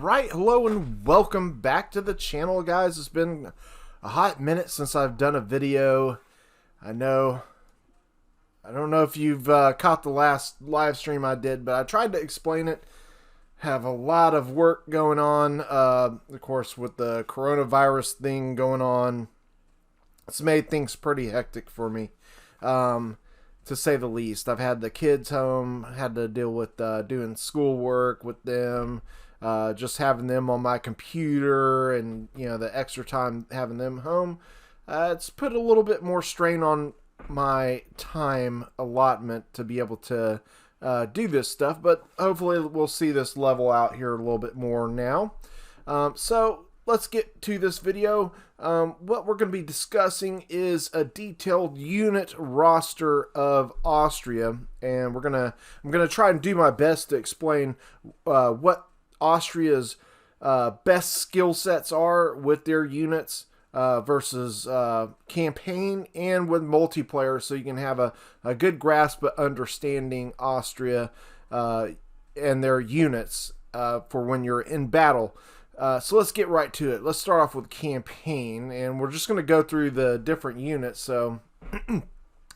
Alright, hello and welcome back to the channel, guys. It's been a hot minute since I've done a video. I don't know if you've caught the last live stream I did, but I tried to explain it. Have a lot of work going on, of course, with the coronavirus thing going on. It's made things pretty hectic for me, to say the least. I've had the kids home, had to deal with doing schoolwork with them, just having them on my computer, and the extra time having them home. It's put a little bit more strain on my time allotment to be able to do this stuff, but hopefully we'll see this level out here a little bit more now. So let's get to this video. What we're going to be discussing is a detailed unit roster of Austria, and I'm gonna try and do my best to explain what Austria's best skill sets are with their units versus campaign and with multiplayer, so you can have a good grasp of understanding Austria and their units for when you're in battle. So let's get right to it. Let's start off with campaign, and we're just going to go through the different units, so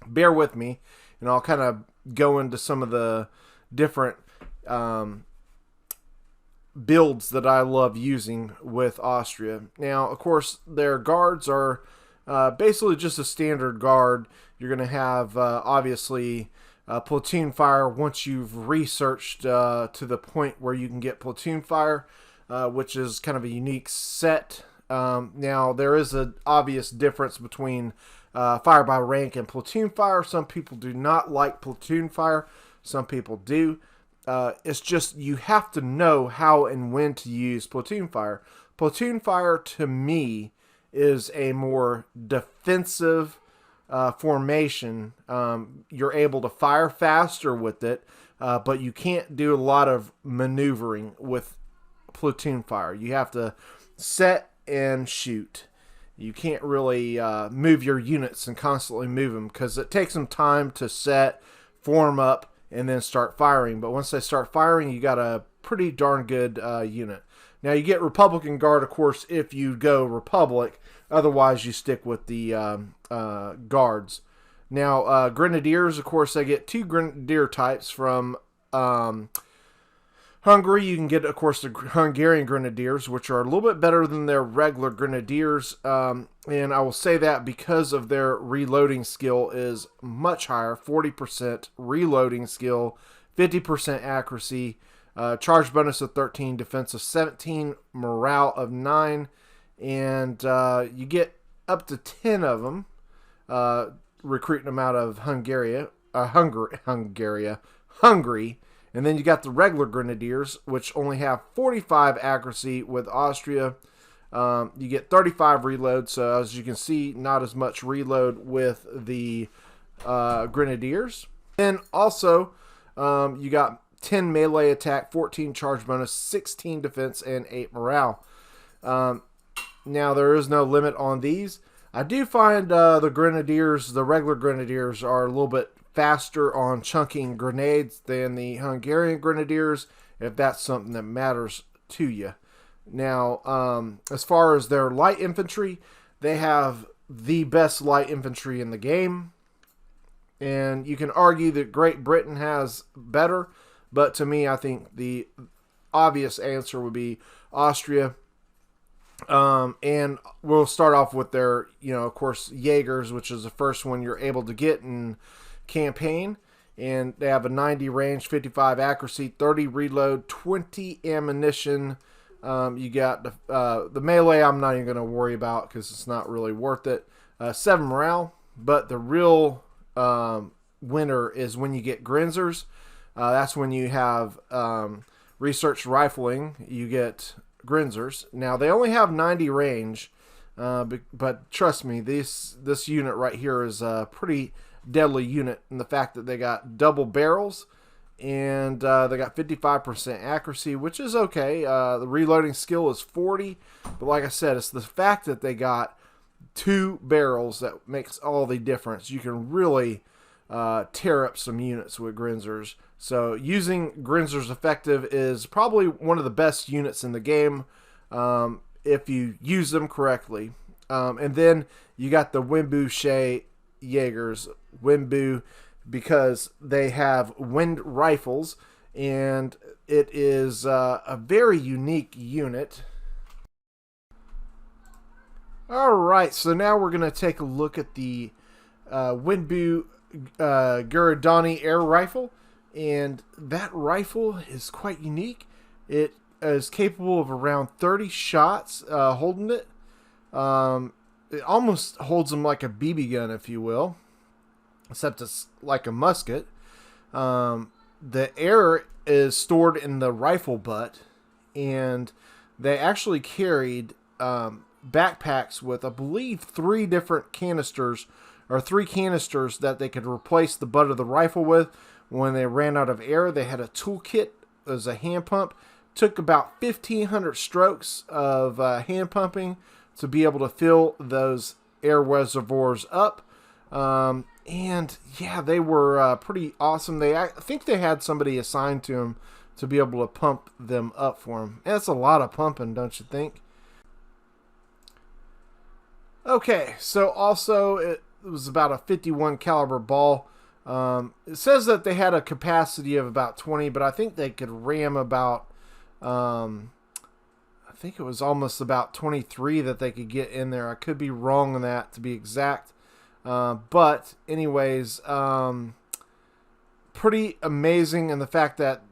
bear with me, and I'll kind of go into some of the different builds that I love using with Austria. Now, of course, their guards are basically just a standard guard. You're going to have, obviously, platoon fire once you've researched to the point where you can get platoon fire, which is kind of a unique set. Now, there is an obvious difference between fire by rank and platoon fire. Some people do not like platoon fire. Some people do. It's just you have to know how and when to use platoon fire. Platoon fire, to me, is a more defensive formation. You're able to fire faster with it, but you can't do a lot of maneuvering with platoon fire. You have to set and shoot. You can't really move your units and constantly move them, because it takes them time to set, form up, and then start firing. But once they start firing, you got a pretty darn good unit. Now, you get Republican Guard, of course, if you go Republic. Otherwise, you stick with the Guards. Now, Grenadiers, of course, they get two Grenadier types from Hungary. You can get, of course, the Hungarian Grenadiers, which are a little bit better than their regular Grenadiers. And I will say that because of their reloading skill is much higher. 40% reloading skill, 50% accuracy, charge bonus of 13, defense of 17, morale of 9. And you get up to 10 of them, recruiting them out of Hungary. And then you got the regular Grenadiers, which only have 45 accuracy with Austria. You get 35 reload, so as you can see, not as much reload with the Grenadiers. And also, you got 10 melee attack, 14 charge bonus, 16 defense, and 8 morale. Now, there is no limit on these. I do find the Grenadiers, the regular Grenadiers, are a little bit faster on chunking grenades than the Hungarian Grenadiers, if that's something that matters to you. Now, as far as their light infantry, they have the best light infantry in the game, and you can argue that Great Britain has better, but to me, I think the obvious answer would be Austria. And we'll start off with their, of course, Jaegers, which is the first one you're able to get in campaign, and they have a 90 range, 55 accuracy, 30 reload, 20 ammunition. You got the melee I'm not even going to worry about because it's not really worth it. 7 morale, but the real winner is when you get Grenadiers. That's when you have research rifling, you get Grenadiers. Now, they only have 90 range, but trust me, this unit right here is a pretty deadly unit in the fact that they got double barrels, and they got 55% accuracy, which is okay. The reloading skill is 40, but like I said, it's the fact that they got 2 barrels that makes all the difference. You can really tear up some units with Grinzers. So using Grinzers effective is probably one of the best units in the game if you use them correctly. And then you got the Windbouche Jaegers. Windbou because they have wind rifles, and it is a very unique unit. Alright, so now we're going to take a look at the Windbou GIRANDONI Air Rifle, and that rifle is quite unique. It is capable of around 30 shots holding it. It almost holds them like a BB gun, if you will, except it's like a musket. The air is stored in the rifle butt, and they actually carried backpacks with, I believe, 3 different canisters, or 3 canisters that they could replace the butt of the rifle with when they ran out of air. They had a toolkit as a hand pump. Took about 1,500 strokes of hand pumping to be able to fill those air reservoirs up. And yeah, they were pretty awesome. I think they had somebody assigned to them to be able to pump them up for them. And that's a lot of pumping, don't you think? Okay, so also it was about a 51 caliber ball. It says that they had a capacity of about 20, but I think they could ram about, I think it was almost about 23 that they could get in there. I could be wrong on that, to be exact. But anyways, pretty amazing in the fact that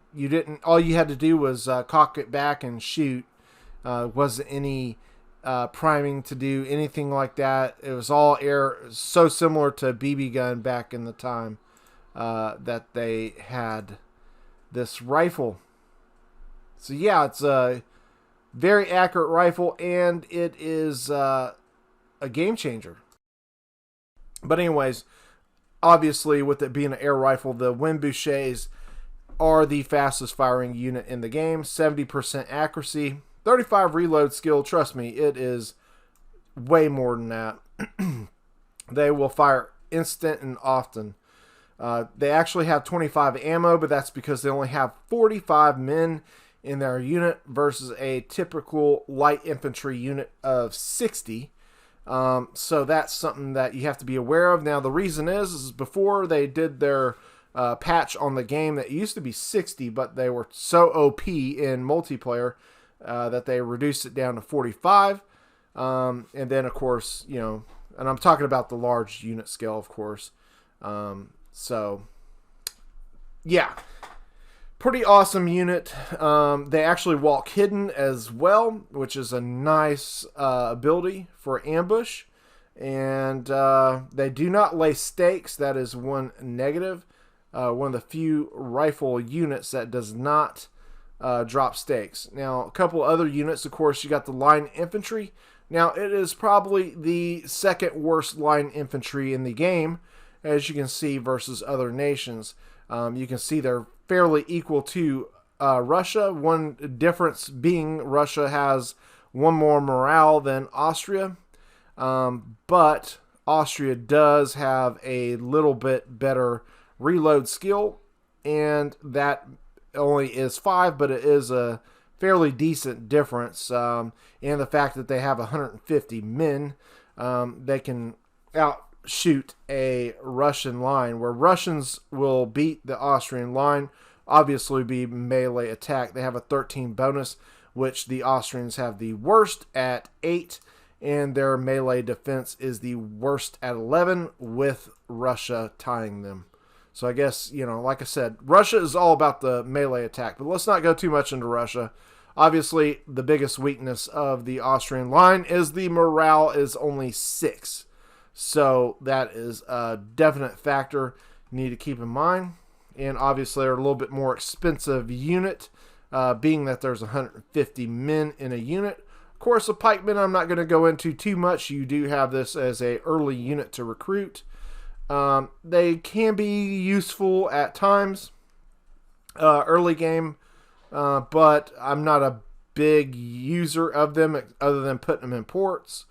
all you had to do was cock it back and shoot. Wasn't any priming to do, anything like that. It was all air, so similar to BB gun back in the time that they had this rifle. So yeah, it's a very accurate rifle, and it is a game changer. But anyways, obviously with it being an air rifle, the Windbouches are the fastest firing unit in the game. 70% accuracy, 35 reload skill. Trust me, it is way more than that. They will fire instant and often. They actually have 25 ammo, but that's because they only have 45 men in their unit versus a typical light infantry unit of 60. So that's something that you have to be aware of. Now, the reason is before they did their patch on the game, that used to be 60, but they were so OP in multiplayer that they reduced it down to 45. And then, of course, and I'm talking about the large unit scale, of course. So, yeah. Pretty awesome unit. They actually walk hidden as well, which is a nice ability for ambush. And they do not lay stakes. That is one negative. One of the few rifle units that does not drop stakes. Now, a couple other units, of course, you got the line infantry. Now, it is probably the second worst line infantry in the game, as you can see, versus other nations. You can see they're fairly equal to Russia. One difference being Russia has one more morale than Austria. But Austria does have a little bit better reload skill, and that only is 5, but it is a fairly decent difference. And the fact that they have 150 men, they can outshoot a Russian line, where Russians will beat the Austrian line, obviously be melee attack. They have a 13 bonus, which the Austrians have the worst at 8, and their melee defense is the worst at 11, with Russia tying them. So I guess, like I said, Russia is all about the melee attack, but let's not go too much into Russia. Obviously, the biggest weakness of the Austrian line is the morale is only 6. So that is a definite factor you need to keep in mind. And obviously, they're a little bit more expensive unit, being that there's 150 men in a unit. Of course, the Pikemen I'm not going to go into too much. You do have this as an early unit to recruit. They can be useful at times, early game, but I'm not a big user of them other than putting them in ports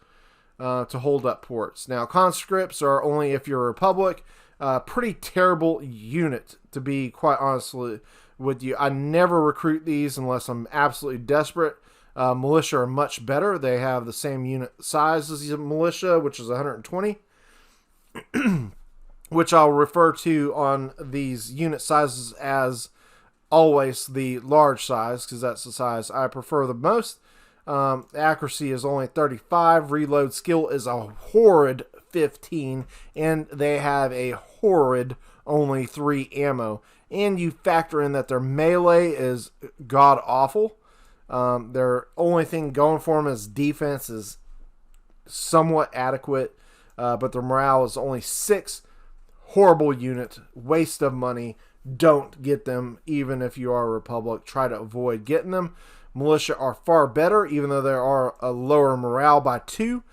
to hold up ports. Now, conscripts are only if you're a republic. Pretty terrible unit, to be quite honest with you. I never recruit these unless I'm absolutely desperate. Militia are much better. They have the same unit size as the militia, which is 120, which I'll refer to on these unit sizes as always the large size, because that's the size I prefer the most. Accuracy is only 35. Reload skill is a horrid 15, and they have a horrid only 3 ammo. And you factor in that their melee is god awful. Their only thing going for them is defense is somewhat adequate, but their morale is only 6. Horrible unit, waste of money. Don't get them, even if you are a Republic. Try to avoid getting them. Militia are far better, even though they are a lower morale by 2.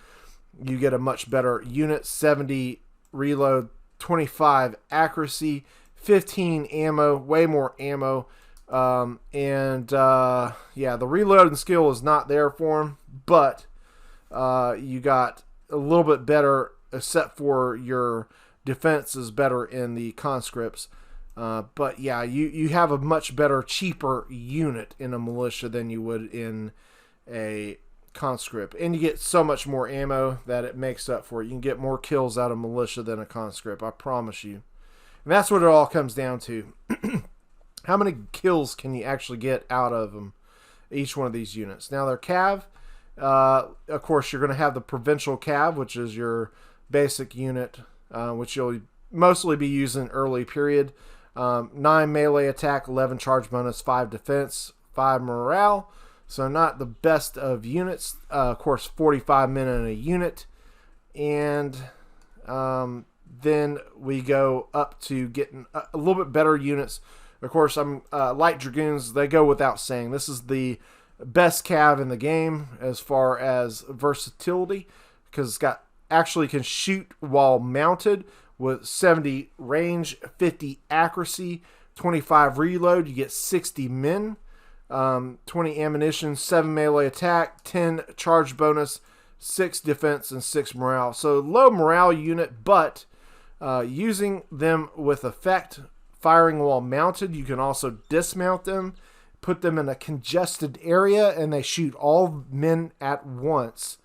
You get a much better unit, 70 reload, 25 accuracy, 15 ammo, way more ammo. Yeah, the reloading skill is not there for them, but you got a little bit better, except for your defense is better in the conscripts. But yeah, you have a much better, cheaper unit in a militia than you would in a conscript. And you get so much more ammo that it makes up for it. You can get more kills out of militia than a conscript, I promise you. And that's what it all comes down to. How many kills can you actually get out of them, each one of these units? Now, their cav, of course, you're going to have the provincial cav, which is your basic unit, which you'll mostly be using early period. 9 melee attack, 11 charge bonus, 5 defense, 5 morale. So not the best of units. Of course, 45 men in a unit. And then we go up to getting a little bit better units. Of course, light Dragoons, they go without saying. This is the best cav in the game as far as versatility, because it's got actually can shoot while mounted with 70 range, 50 accuracy, 25 reload. You get 60 men, 20 ammunition, 7 melee attack, 10 charge bonus, 6 defense, and 6 morale. So low morale unit, but using them with effect, firing while mounted. You can also dismount them, put them in a congested area, and they shoot all men at once,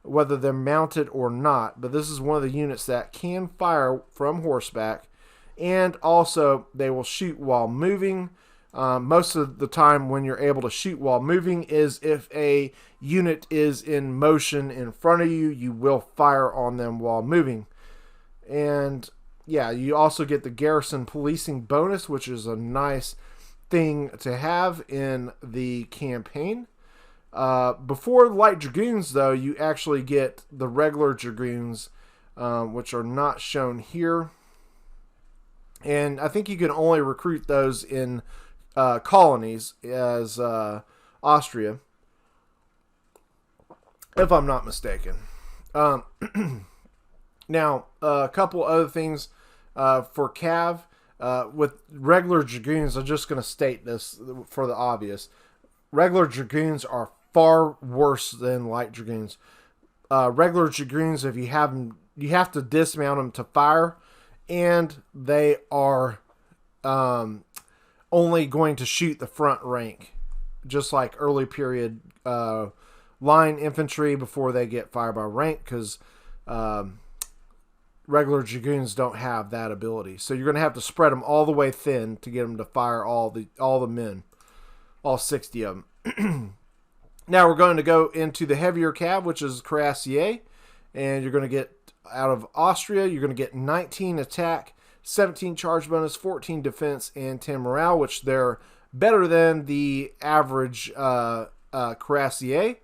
whether they're mounted or not. But this is one of the units that can fire from horseback, and also they will shoot while moving. Most of the time when you're able to shoot while moving is if a unit is in motion in front of you, you will fire on them while moving. And yeah, you also get the garrison policing bonus, which is a nice thing to have in the campaign. Before light Dragoons, though, you actually get the regular Dragoons, which are not shown here. And I think you can only recruit those in colonies as Austria, if I'm not mistaken. Now, a couple other things for cav. With regular Dragoons, I'm just going to state this for the obvious. Regular Dragoons are far worse than light Dragoons. Regular Dragoons, if you have them, you have to dismount them to fire, and they are only going to shoot the front rank, just like early period line infantry before they get fired by rank, because regular Dragoons don't have that ability. So you're going to have to spread them all the way thin to get them to fire all the men, all 60 of them. Now we're going to go into the heavier cav, which is Cuirassier, and you're going to get out of Austria, you're going to get 19 attack, 17 charge bonus, 14 defense, and 10 morale, which they're better than the average Cuirassier.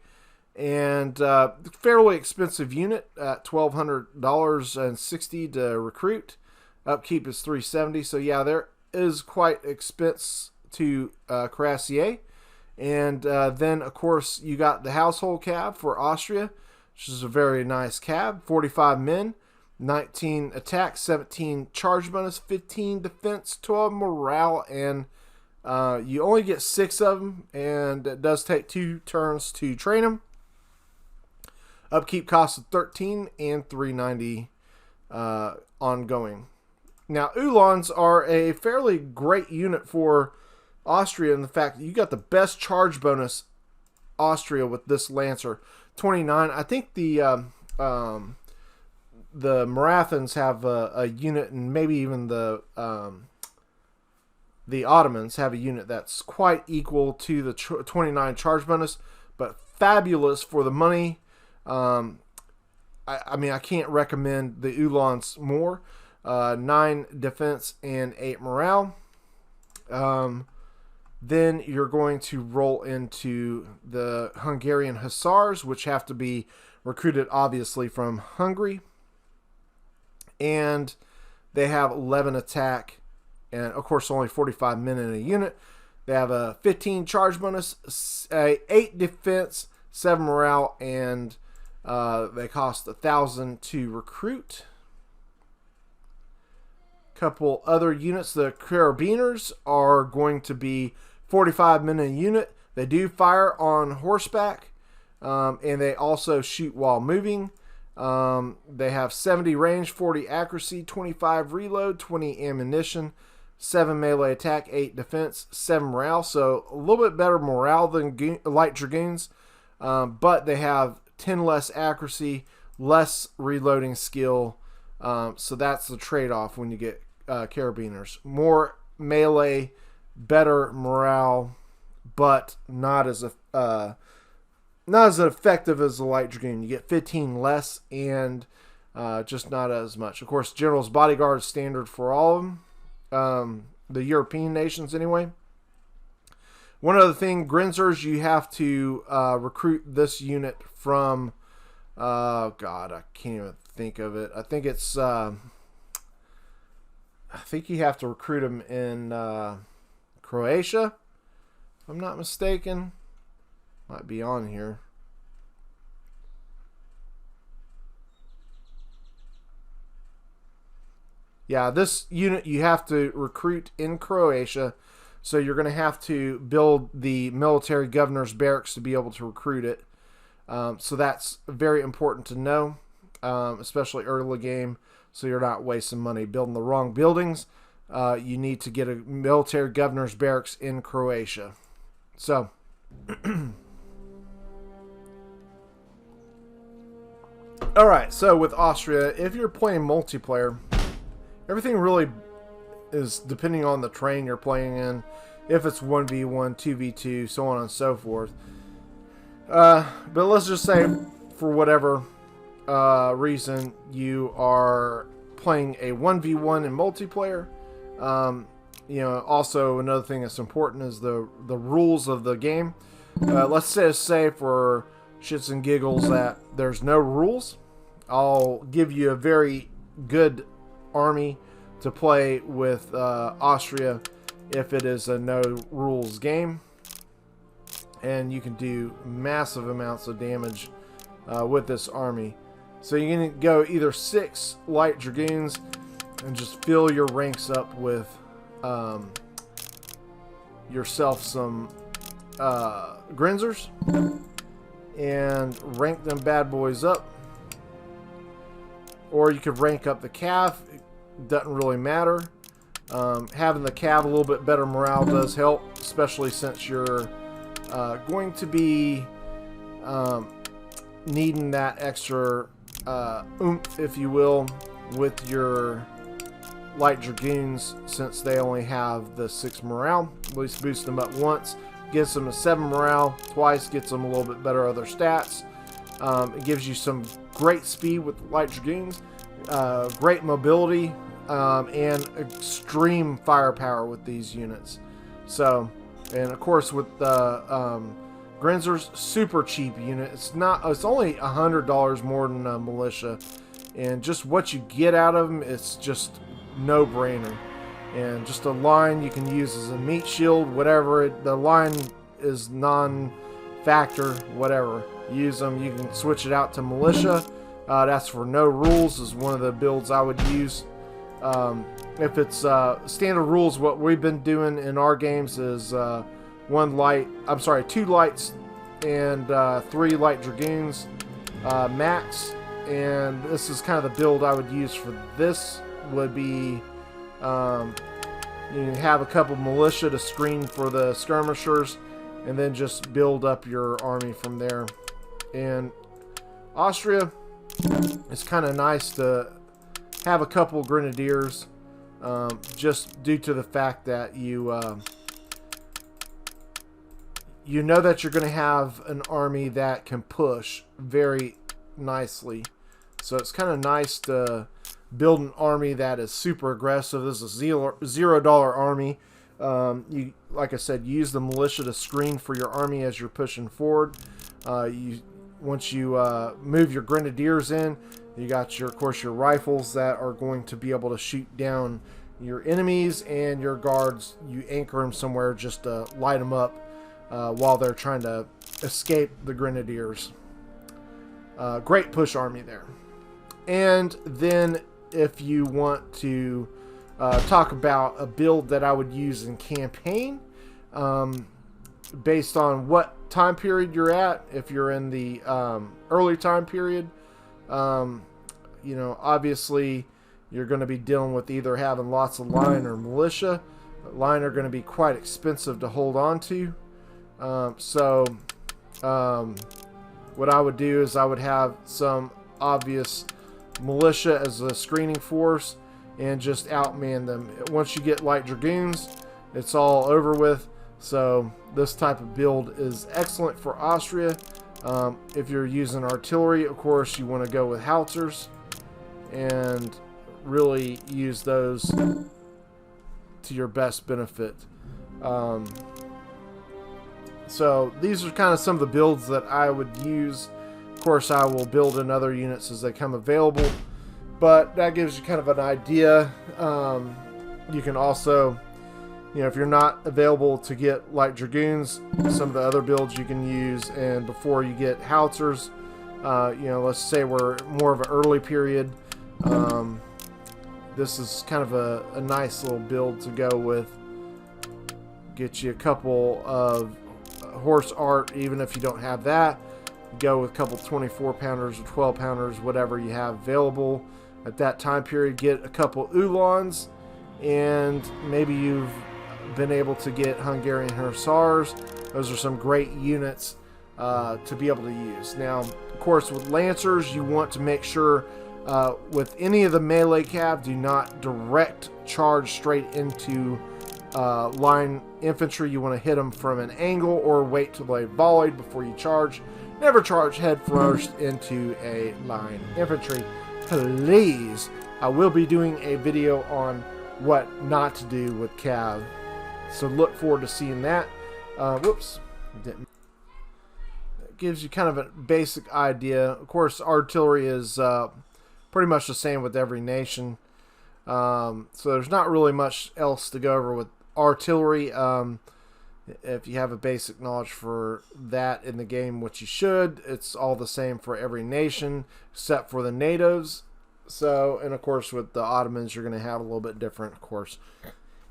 And fairly expensive unit at $1,200.60 to recruit. Upkeep is $370. So yeah, there is quite expense to Cuirassier. And then of course you got the household cab for Austria, which is a very nice cab. 45 men, 19 attack, 17 charge bonus, 15 defense, 12 morale, and you only get 6 of them, and it does take 2 turns to train them. Upkeep costs of $13 and $390 ongoing. Now, Uhlans are a fairly great unit for Austria in the fact that you got the best charge bonus Austria with this Lancer. 29. I think the Marathons have a unit, and maybe even the Ottomans have a unit that's quite equal to the 29 charge bonus, but fabulous for the money. I mean, I can't recommend the Uhlans more. 9 defense and 8 morale. Then you're going to roll into the Hungarian Hasars, which have to be recruited obviously from Hungary. And they have 11 attack and, of course, only 45 men in a unit. They have a 15 charge bonus, 8 defense, 7 morale, and they cost 1,000 to recruit. Couple other units. The Carabiners are going to be 45 men in a unit. They do fire on horseback, and they also shoot while moving. They have 70 range, 40 accuracy, 25 reload, 20 ammunition, 7 melee attack, 8 defense, 7 morale. So a little bit better morale than light dragoons, but they have 10 less accuracy, less reloading skill. So that's the trade-off when you get Carabiners. More melee, better morale, but not as effective as the light dragoon. You get 15 less and just not as much. Of course, General's Bodyguard is standard for all of them, the European nations anyway. One other thing, Grenadiers, you have to recruit this unit from, God, I can't even think of it. I think it's, I think you have to recruit them in Croatia, if I'm not mistaken. Might be on here. Yeah, this unit you have to recruit in Croatia, so you're going to have to build the military governor's barracks to be able to recruit it. So that's very important to know, especially early game, so you're not wasting money building the wrong buildings. You need to get a military governor's barracks in Croatia. So, all right, so with Austria, if you're playing multiplayer, everything really is depending on the terrain you're playing in. If it's 1v1, 2v2, so on and so forth. But let's just say, for whatever reason, you are playing a 1v1 in multiplayer. You know, also another thing that's important is the rules of the game. Let's say for shits and giggles that there's no rules. I'll give you a very good army to play with Austria if it is a no rules game, and you can do massive amounts of damage with this army. So you're going to go either 6 light dragoons and just fill your ranks up with yourself some Grenadiers and rank them bad boys up. Or you could rank up the Calf. It doesn't really matter. Having the Calf a little bit better morale does help, especially since you're going to be needing that extra oomph, if you will, with your light dragoons, since they only have the 6 morale. At least boost them up once, gets them a 7 morale, twice gets them a little bit better other stats. It gives you some great speed with light dragoons, great mobility, and extreme firepower with these units. So, and of course with the Grenadiers, super cheap unit. It's only $100 more than a Militia, and just what you get out of them, it's just no brainer. And just a line you can use as a meat shield, whatever. The line is non-factor, whatever. Use them. You can switch it out to Militia. That's for no rules, is one of the builds I would use. If it's standard rules, what we've been doing in our games is 2 lights and 3 light dragoons max. And this is kind of the build I would use for this. Would be You have a couple militia to screen for the skirmishers, and then just build up your army from there. And Austria, it's kind of nice to have a couple Grenadiers, just due to the fact that you know that you're going to have an army that can push very nicely. So it's kind of nice to build an army that is super aggressive. This is a $0 army. You, like I said, use the militia to screen for your army as you're pushing forward. Once you move your Grenadiers in, you got of course, your rifles that are going to be able to shoot down your enemies, and your guards, you anchor them somewhere just to light them up while they're trying to escape the Grenadiers. Great push army there. And then if you want to talk about a build that I would use in campaign, based on what time period you're at, if you're in the early time period, you know, obviously you're going to be dealing with either having lots of line or militia. Line are going to be quite expensive to hold on to. What I would do is I would have some obvious militia as a screening force and just outman them. Once you get light dragoons, it's all over with. So this type of build is excellent for Austria. If you're using artillery, of course, you want to go with howitzers and really use those to your best benefit. So these are kind of some of the builds that I would use. Of course, I will build in other units as they come available, but that gives you kind of an idea. You can also, you know, if you're not available to get light dragoons, some of the other builds you can use. And before you get howitzers, you know, let's say we're more of an early period. This is kind of a nice little build to go with. Get you a couple of horse art, even if you don't have that. Go with a couple 24 pounders or 12 pounders, whatever you have available at that time period. Get a couple Uhlans, and maybe you've been able to get Hungarian Hasars. Those are some great units to be able to use. Now, of course, with Lancers, you want to make sure with any of the melee cav, do not direct charge straight into line infantry. You want to hit them from an angle or wait till they volleyed before you charge. Never charge head first into a line infantry, please. I will be doing a video on what not to do with cav, so look forward to seeing that. Whoops, didn't. It gives you kind of a basic idea. Of course, artillery is pretty much the same with every nation, so there's not really much else to go over with artillery. If you have a basic knowledge for that in the game, which you should, it's all the same for every nation except for the natives. So, and of course with the Ottomans, you're going to have a little bit different, of course.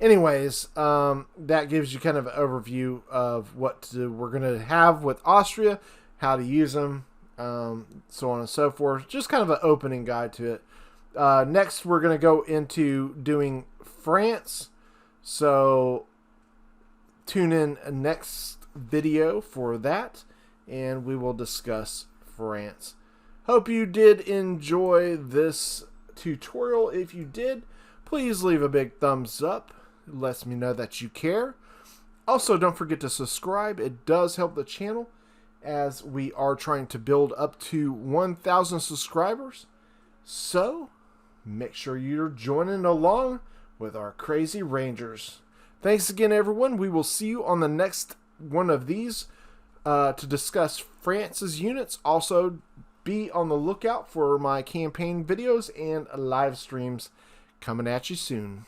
Anyways, that gives you kind of an overview of what we're going to have with Austria, how to use them, so on and so forth. Just kind of an opening guide to it. Next, we're going to go into doing France. So tune in next video for that, and we will discuss France. Hope you did enjoy this tutorial. If you did, please leave a big thumbs up. It lets me know that you care. Also, don't forget to subscribe. It does help the channel as we are trying to build up to 1,000 subscribers. So make sure you're joining along with our crazy Rangers. Thanks again, everyone. We will see you on the next one of these to discuss France's units. Also, be on the lookout for my campaign videos and live streams coming at you soon.